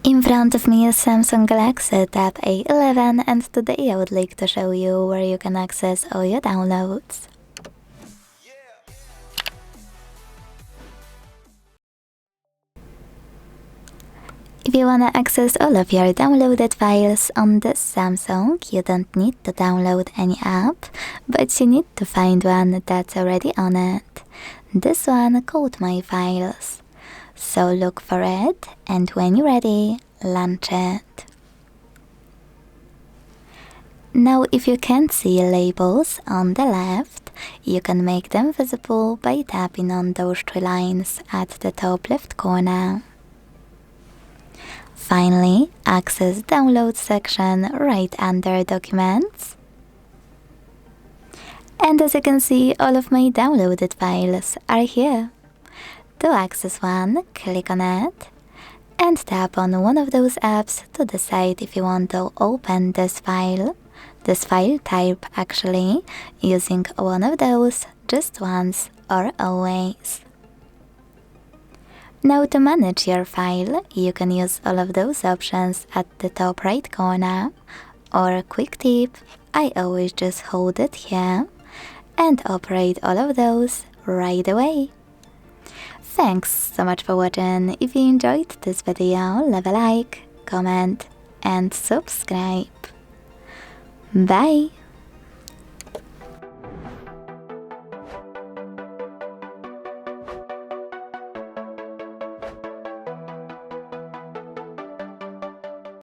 In front of me is Samsung Galaxy Tab A11, and today I would like to show you where you can access all your downloads. If you wanna access all of your downloaded files on this Samsung, you don't need to download any app, but you need to find one that's already on it. This one called My Files. So look for it, and when you're ready, launch it. Now if you can't see labels on the left, you can make them visible by tapping on those three lines at the top left corner. Finally, access Download section right under Documents. And as you can see, all of my downloaded files are here. To access one, click on it and tap on one of those apps to decide if you want to open this file type actually, using one of those just once or always. Now to manage your file, you can use all of those options at the top right corner, or a quick tip, I always just hold it here and operate all of those right away. Thanks so much for watching. If you enjoyed this video, leave a like, comment and subscribe. Bye!